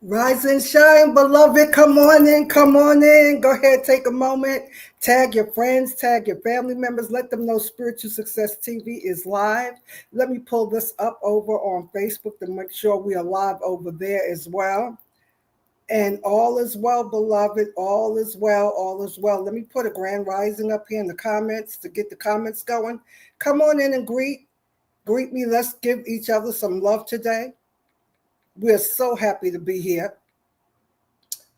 Rise and shine, beloved. Come on in, come on in. Go ahead, take a moment. Tag your friends, tag your family members. Let them know Spiritual Success TV is live. Let me pull this up over on Facebook to make sure we are live over there as well. And all is well, beloved. All is well, all is well. Let me put a grand rising up here in the comments to get the comments going. Come on in and greet me. Let's give each other some love today. We're so happy to be here.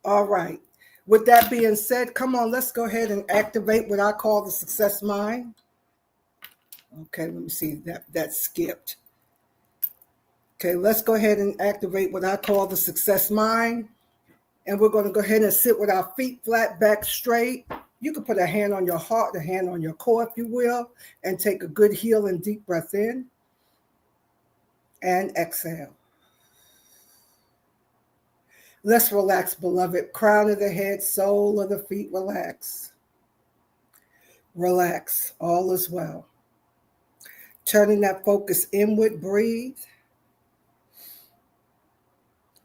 All right. With that being said, come on, let's go ahead and activate what I call the success mind. Okay, let me see that skipped. Okay, let's go ahead and activate what I call the success mind. And we're going to go ahead and sit with our feet flat, back straight. You can put a hand on your heart, a hand on your core, if you will, and take a good healing deep breath in and exhale. Let's relax, beloved. Crown of the head, sole of the feet, relax. Relax. All is well. Turning that focus inward, breathe.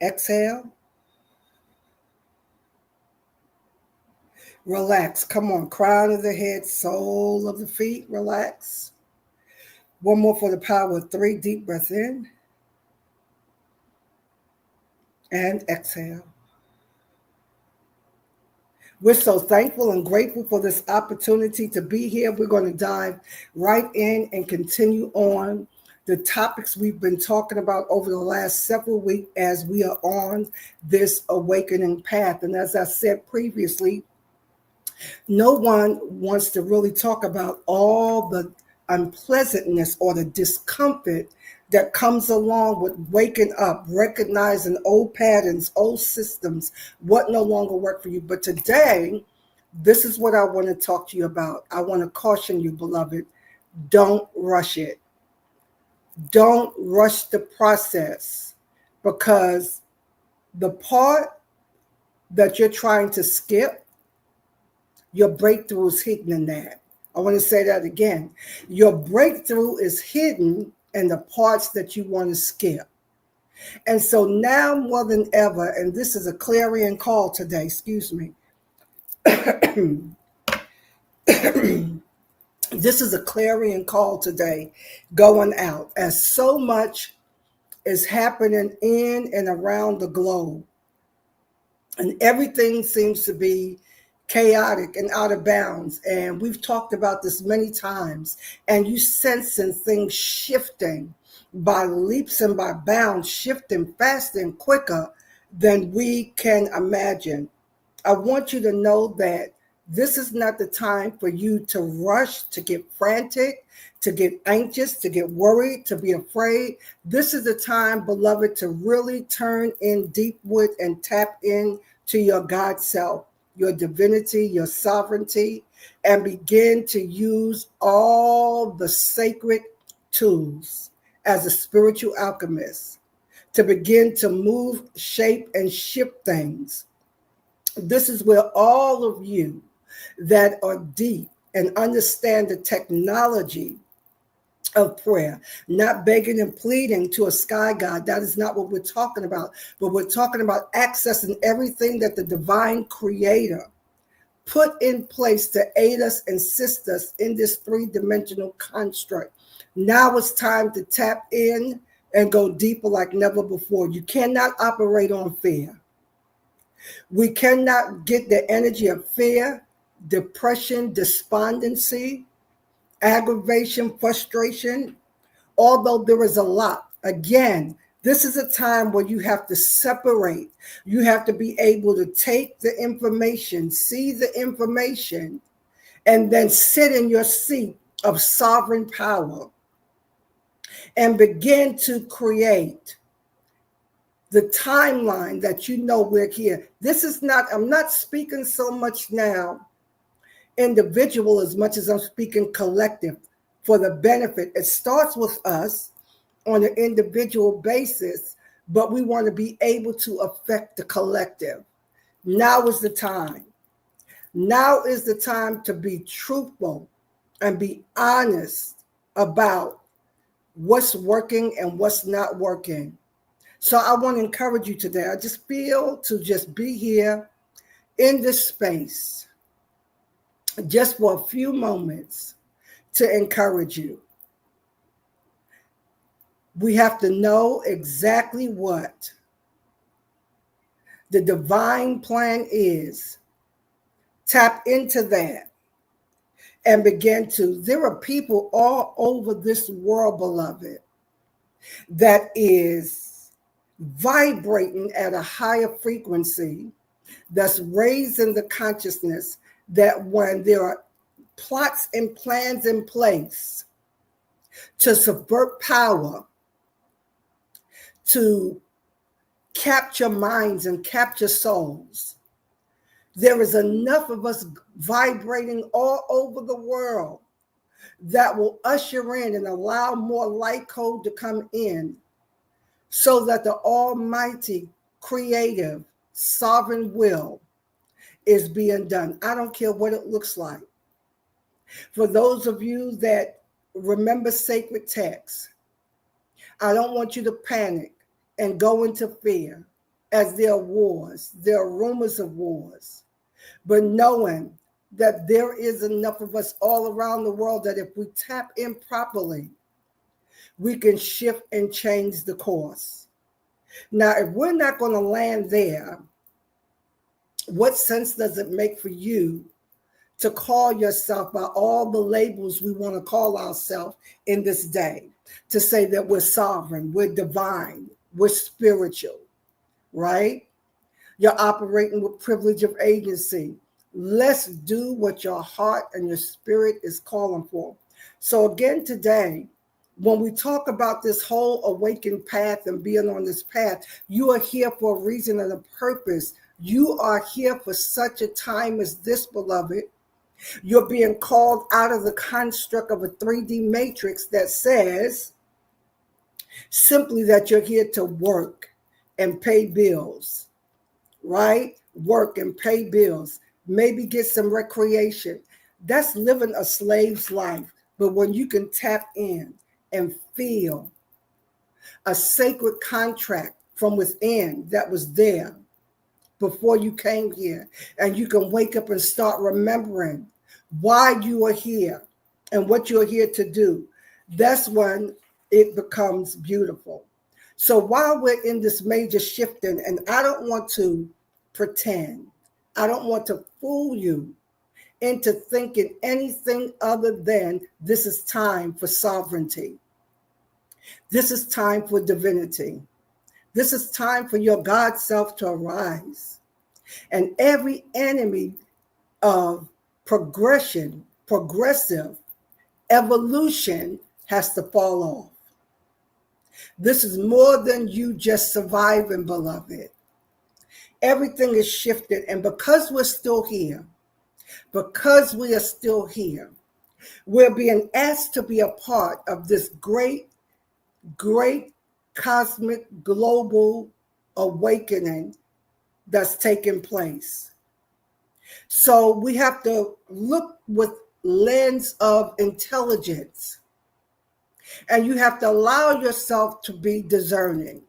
Exhale. Relax. Come on. Crown of the head, sole of the feet, relax. One more for the power of 3. Deep breath in. And exhale. We're so thankful and grateful for this opportunity to be here. We're going to dive right in and continue on the topics we've been talking about over the last several weeks as we are on this awakening path. And as I said previously, no one wants to really talk about all the unpleasantness or the discomfort that comes along with waking up, recognizing old patterns, old systems, what no longer work for you. But today, this is what I want to talk to you about. I want to caution you, beloved, don't rush it. Don't rush the process, because the part that you're trying to skip, your breakthrough is hidden in that. I want to say that again. Your breakthrough is hidden in the parts that you want to skip. And so now more than ever, and this is a clarion call today, excuse me. This is a clarion call today going out, as so much is happening in and around the globe. And everything seems to be chaotic and out of bounds. And we've talked about this many times. And you sensing things shifting by leaps and by bounds, shifting faster and quicker than we can imagine. I want you to know that this is not the time for you to rush, to get frantic, to get anxious, to get worried, to be afraid. This is the time, beloved, to really turn in deepwood and tap in to your God self, your divinity, your sovereignty, and begin to use all the sacred tools as a spiritual alchemist to begin to move, shape, and shift things. This is where all of you that are deep and understand the technology of prayer, not begging and pleading to a sky god. That is not what we're talking about. But we're talking about accessing everything that the divine creator put in place to aid us and assist us in this 3-dimensional construct. Now it's time to tap in and go deeper like never before. You cannot operate on fear. We cannot get the energy of fear, depression, despondency, aggravation, frustration, although there is a lot. Again, this is a time where you have to separate. You have to be able to take the information, see the information, and then sit in your seat of sovereign power and begin to create the timeline that you know we're here. This is not, I'm not speaking so much now individual as much as I'm speaking collective for the benefit. It starts with us on an individual basis, but we want to be able to affect the collective. Now is the time. Now is the time to be truthful and be honest about what's working and what's not working. So I want to encourage you today. I just feel to just be here in this space just for a few moments to encourage you. We have to know exactly what the divine plan is. Tap into that and begin to. There are people all over this world, beloved, that is vibrating at a higher frequency, that's raising the consciousness that when there are plots and plans in place to subvert power, to capture minds and capture souls, there is enough of us vibrating all over the world that will usher in and allow more light code to come in so that the almighty, creative, sovereign will is being done. I don't care what it looks like. For those of you that remember sacred texts, I don't want you to panic and go into fear, as there are wars, there are rumors of wars, but knowing that there is enough of us all around the world that if we tap in properly, we can shift and change the course. Now, if we're not going to land there, what sense does it make for you to call yourself by all the labels we want to call ourselves in this day? To say that we're sovereign, we're divine, we're spiritual, right? You're operating with privilege of agency. Let's do what your heart and your spirit is calling for. So again, today, when we talk about this whole awakened path and being on this path, you are here for a reason and a purpose. You are here for such a time as this, beloved. You're being called out of the construct of a 3D matrix that says simply that you're here to work and pay bills, right? Work and pay bills, maybe get some recreation. That's living a slave's life. But when you can tap in and feel a sacred contract from within that was there before you came here, and you can wake up and start remembering why you are here and what you're here to do, that's when it becomes beautiful. So while we're in this major shifting, and I don't want to pretend, I don't want to fool you into thinking anything other than this is time for sovereignty. This is time for divinity. This is time for your God self to arise. And every enemy of progressive evolution has to fall off. This is more than you just surviving, beloved. Everything is shifted. And because we're still here, because we are still here, we're being asked to be a part of this great cosmic global awakening that's taking place. So we have to look with lens of intelligence, and you have to allow yourself to be discerning.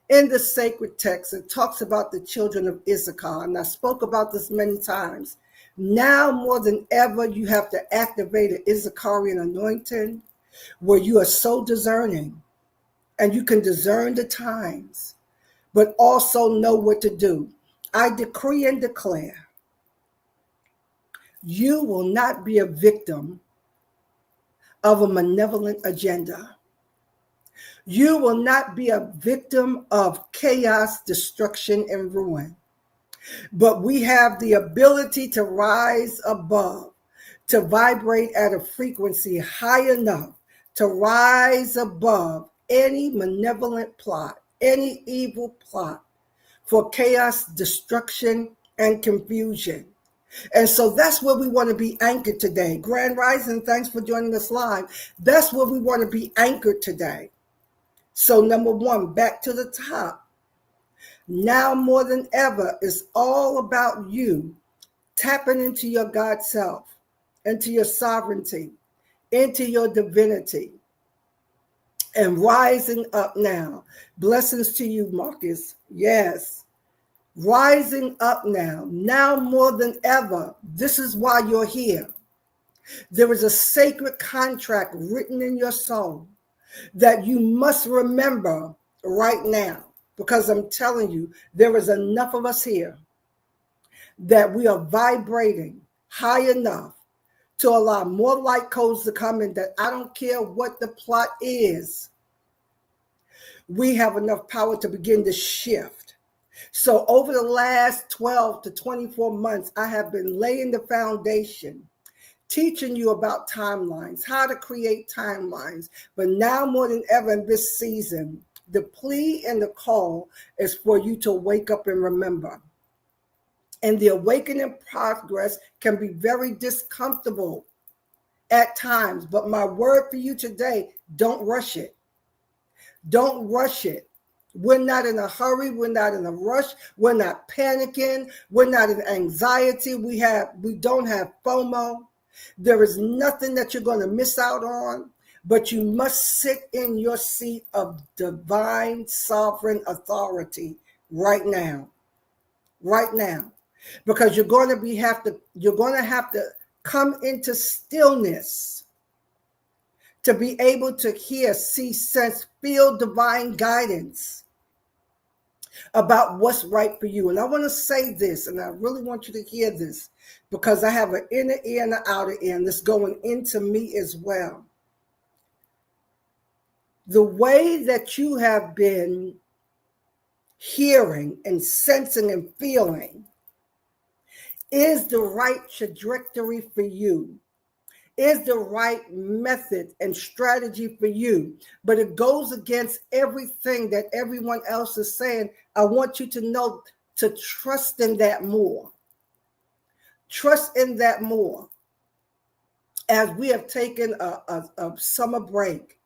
In the sacred text, it talks about the children of Issachar, and I spoke about this many times. Now more than ever, you have to activate an Issacharian anointing where you are so discerning, and you can discern the times, but also know what to do. I decree and declare, you will not be a victim of a malevolent agenda. You will not be a victim of chaos, destruction, and ruin. But we have the ability to rise above, to vibrate at a frequency high enough to rise above any malevolent plot, any evil plot for chaos, destruction, and confusion. And so that's where we want to be anchored today. Grand Rising, thanks for joining us live. That's where we want to be anchored today. So number one, back to the top. Now more than ever, it's all about you tapping into your God self, into your sovereignty, into your divinity. and rising up now. Blessings to you, Marcus. Yes. Rising up now. Now more than ever. This is why you're here. There is a sacred contract written in your soul that you must remember right now. Because I'm telling you, there is enough of us here that we are vibrating high enough to allow more light codes to come in, that I don't care what the plot is. We have enough power to begin to shift. So over the last 12 to 24 months, I have been laying the foundation, teaching you about timelines, how to create timelines. But now more than ever in this season, the plea and the call is for you to wake up and remember. And the awakening progress can be very discomfortable at times. But my word for you today, don't rush it. Don't rush it. We're not in a hurry. We're not in a rush. We're not panicking. We're not in anxiety. We don't have FOMO. There is nothing that you're going to miss out on, but you must sit in your seat of divine sovereign authority right now. Right now. Because you're going to have to come into stillness to be able to hear, see, sense, feel divine guidance about what's right for you. And I want to say this, and I really want you to hear this, because I have an inner ear and an outer ear, and this going into me as well. The way that you have been hearing and sensing and feeling is the right trajectory for you, is the right method and strategy for you, but it goes against everything that everyone else is saying. I want you to know to trust in that more. Trust in that more. As we have taken a summer break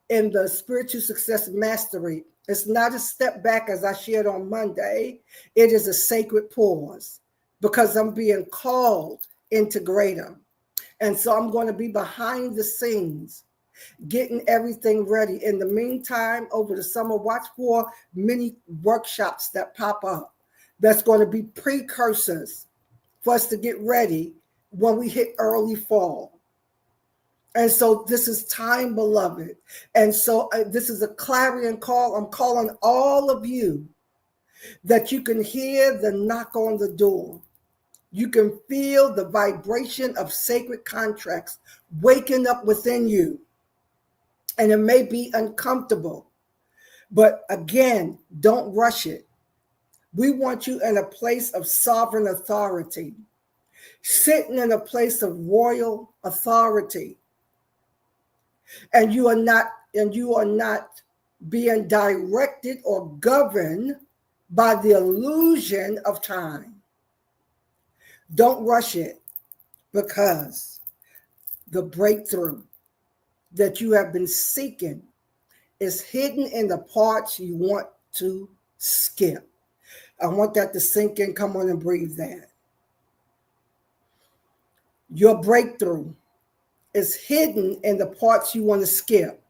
in the Spiritual Success Mastery, it's not a step back as I shared on Monday. It is a sacred pause, because I'm being called into greater. And so I'm going to be behind the scenes, getting everything ready. In the meantime, over the summer, watch for many workshops that pop up. That's going to be precursors for us to get ready when we hit early fall. And so this is time, beloved. And so this is a clarion call. I'm calling all of you that you can hear the knock on the door. You can feel the vibration of sacred contracts waking up within you. And it may be uncomfortable, but again, don't rush it. We want you in a place of sovereign authority, sitting in a place of royal authority. And you are not being directed or governed by the illusion of time. Don't rush it, because the breakthrough that you have been seeking is hidden in the parts you want to skip. I want that to sink in. Come on and breathe that. Your breakthrough is hidden in the parts you want to skip.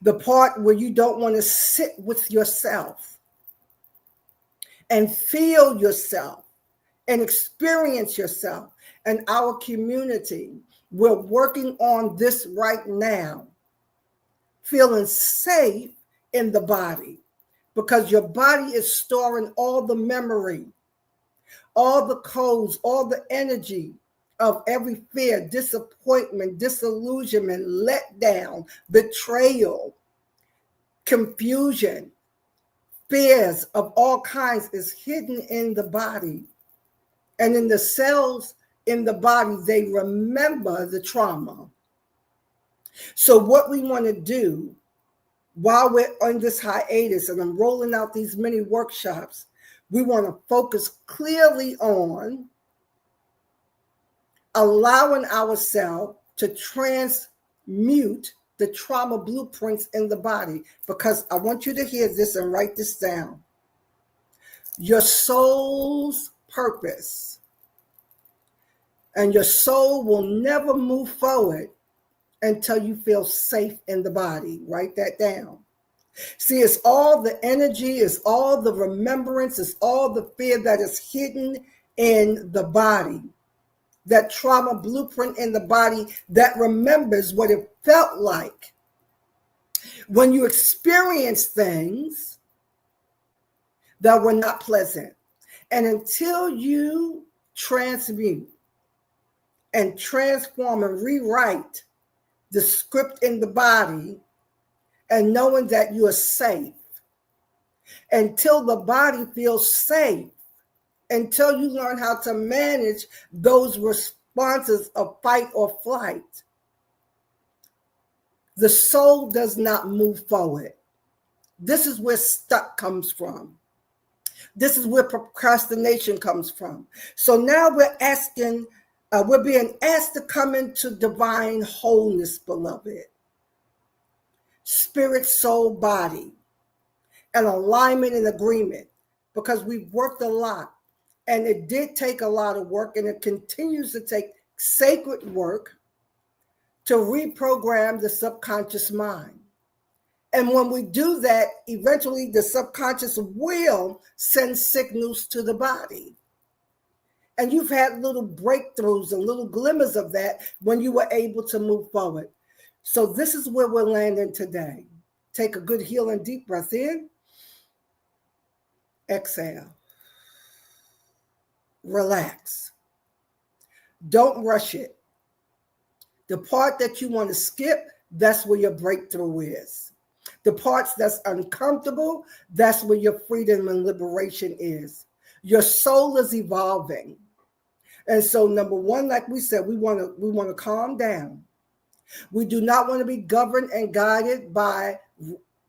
The part where you don't want to sit with yourself and feel yourself and experience yourself. And our community, we're working on this right now, feeling safe in the body, because your body is storing all the memory, all the codes, all the energy of every fear, disappointment, disillusionment, letdown, betrayal, confusion, fears of all kinds is hidden in the body. And in the cells in the body, they remember the trauma. So what we want to do while we're on this hiatus, and I'm rolling out these mini workshops, we want to focus clearly on allowing ourselves to transmute the trauma blueprints in the body. Because I want you to hear this and write this down. Your soul's purpose and your soul will never move forward until you feel safe in the body. Write that down. See, it's all the energy, it's all the remembrance, it's all the fear that is hidden in the body. That trauma blueprint in the body that remembers what it felt like when you experience things that were not pleasant. And until you transmute and transform and rewrite the script in the body, and knowing that you are safe, until the body feels safe, until you learn how to manage those responses of fight or flight, the soul does not move forward. This is where stuck comes from. This is where procrastination comes from. So now we're being asked to come into divine wholeness, beloved. Spirit, soul, body, and alignment and agreement, because we've worked a lot, and it did take a lot of work, and it continues to take sacred work to reprogram the subconscious mind. And when we do that, eventually the subconscious will send signals to the body. And you've had little breakthroughs and little glimmers of that when you were able to move forward. So this is where we're landing today. Take a good healing deep breath in. Exhale. Relax. Don't rush it. The part that you want to skip, that's where your breakthrough is. The parts that's uncomfortable, that's where your freedom and liberation is. Your soul is evolving. And so number one, like we said, we want to calm down. We do not want to be governed and guided by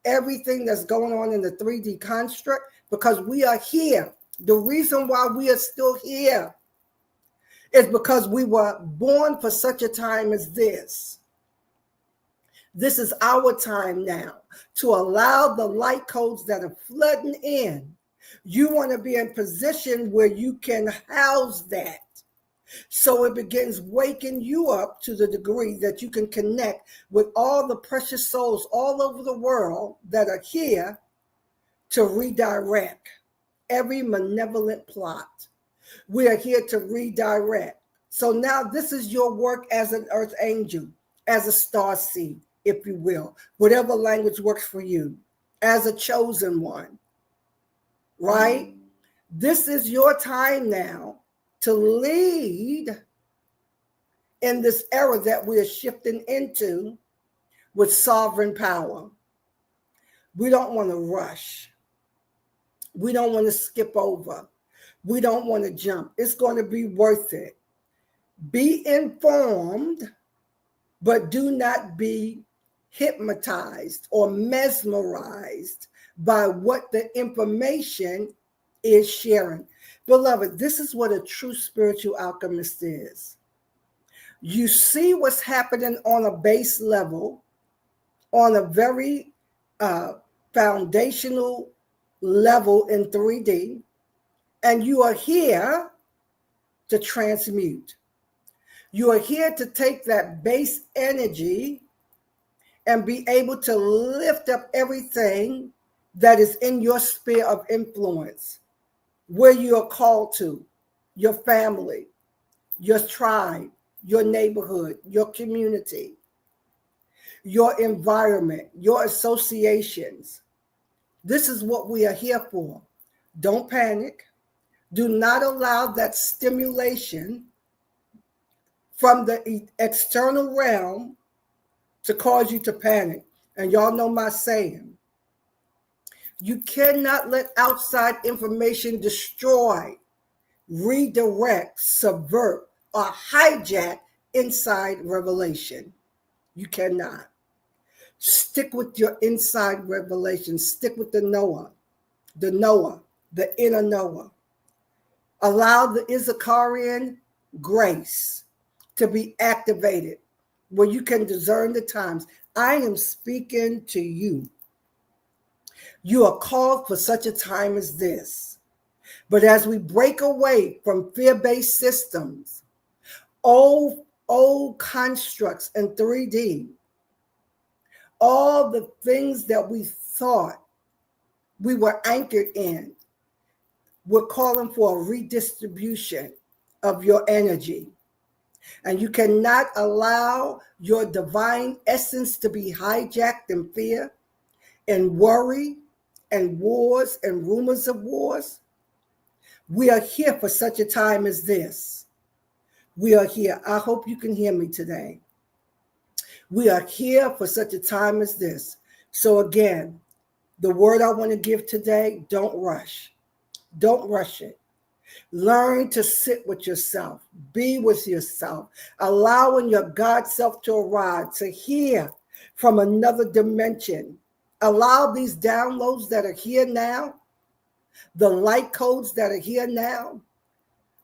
everything that's going on in the 3D construct, because we are here. The reason why we are still here is because we were born for such a time as this. This is our time now to allow the light codes that are flooding in. You want to be in position where you can house that. So it begins waking you up to the degree that you can connect with all the precious souls all over the world that are here to redirect every malevolent plot. We are here to redirect. So now this is your work as an earth angel, as a star seed, if you will, whatever language works for you, as a chosen one, right? This is your time now to lead in this era that we are shifting into with sovereign power. We don't want to rush. We don't want to skip over. We don't want to jump. It's going to be worth it. Be informed, but do not be hypnotized or mesmerized by what the information is sharing. Beloved, this is what a true spiritual alchemist is. You see what's happening on a base level, on a very foundational level in 3D, and you are here to transmute. You are here to take that base energy and be able to lift up everything that is in your sphere of influence, where you are called to, your family, your tribe, your neighborhood, your community, your environment, your associations. This is what we are here for. Don't panic. Do not allow that stimulation from the external realm to cause you to panic. And y'all know my saying. You cannot let outside information destroy, redirect, subvert, or hijack inside revelation. You cannot. Stick with your inside revelation. Stick with the Noah, the inner Noah. Allow the Issacharian grace to be activated where you can discern the times. I am speaking to you. You are called for such a time as this. But as we break away from fear-based systems, old old constructs in 3D, all the things that we thought we were anchored in, we're calling for a redistribution of your energy. And you cannot allow your divine essence to be hijacked in fear and worry and wars and rumors of wars. We are here for such a time as this. We are here. I hope you can hear me today. We are here for such a time as this. So again, the word I want to give today, don't rush. Don't rush it. Learn to sit with yourself, be with yourself, allowing your God self to arrive, to hear from another dimension. Allow these downloads that are here now, the light codes that are here now.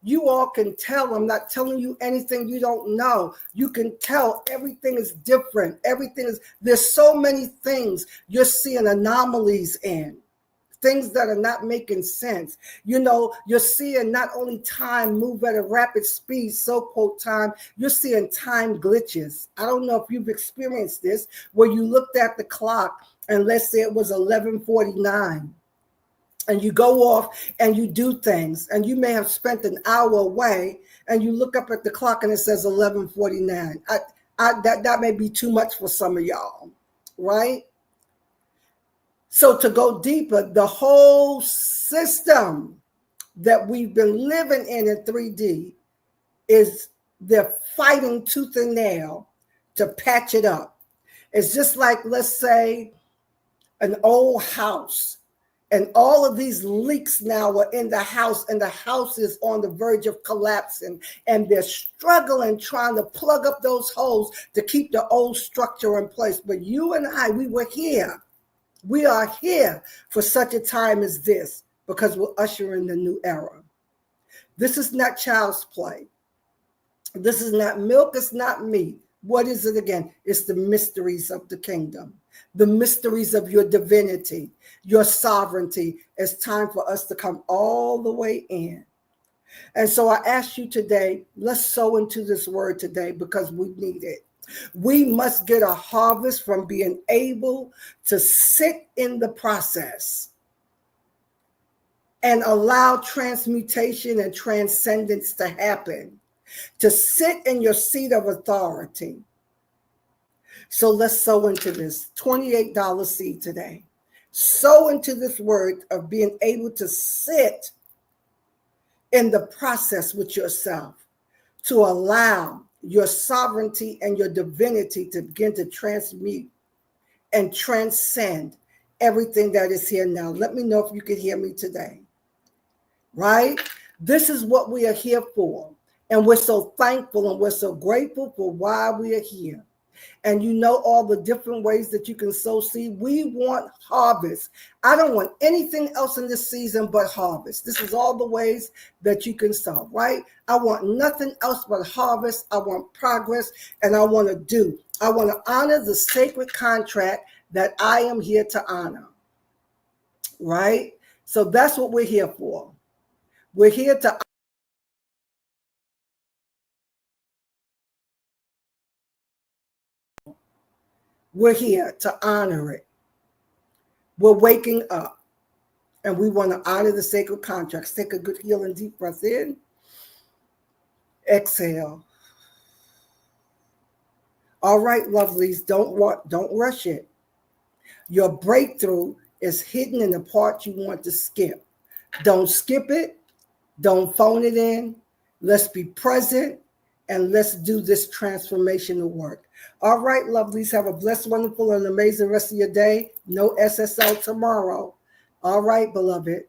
You all can tell. I'm not telling you anything you don't know. You can tell everything is different. There's so many things you're seeing anomalies in. Things that are not making sense. You're seeing not only time move at a rapid speed, so-called time, you're seeing time glitches. I don't know if you've experienced this, where you looked at the clock and let's say it was 11:49. And you go off and you do things, and you may have spent an hour away, and you look up at the clock and it says 11:49. That may be too much for some of y'all, right? So to go deeper, the whole system that we've been living in 3D is they're fighting tooth and nail to patch it up. It's just like, let's say, an old house, and all of these leaks now are in the house, and the house is on the verge of collapsing, and they're struggling trying to plug up those holes to keep the old structure in place. But you and I, we were here. We are here for such a time as this, because we're ushering the new era. This is not child's play. This is not milk. It's not meat. What is it again? It's the mysteries of the kingdom, the mysteries of your divinity, your sovereignty. It's time for us to come all the way in. And so I ask you today, let's sow into this word today, because we need it. We must get a harvest from being able to sit in the process and allow transmutation and transcendence to happen, to sit in your seat of authority. So let's sow into this $28 seed today. Sow into this word of being able to sit in the process with yourself, to allow your sovereignty and your divinity to begin to transmute and transcend everything that is here now. Let me know if you can hear me today, right? This is what we are here for. And we're so thankful and we're so grateful for why we are here. And you know all the different ways that you can sow seed. We want harvest. I don't want anything else in this season but harvest. This is all the ways that you can sow, right? I want nothing else but harvest. I want progress, and I want to do. I want to honor the sacred contract that I am here to honor, right? So that's what we're here for. We're here to honor it. We're waking up, and we want to honor the sacred contracts. Take a good healing deep breath in. Exhale. All right, lovelies, don't rush it. Your breakthrough is hidden in the part you want to skip. Don't skip it. Don't phone it in. Let's be present, and let's do this transformational work. All right, lovelies, have a blessed, wonderful, and amazing rest of your day. No SSL tomorrow. All right, beloved.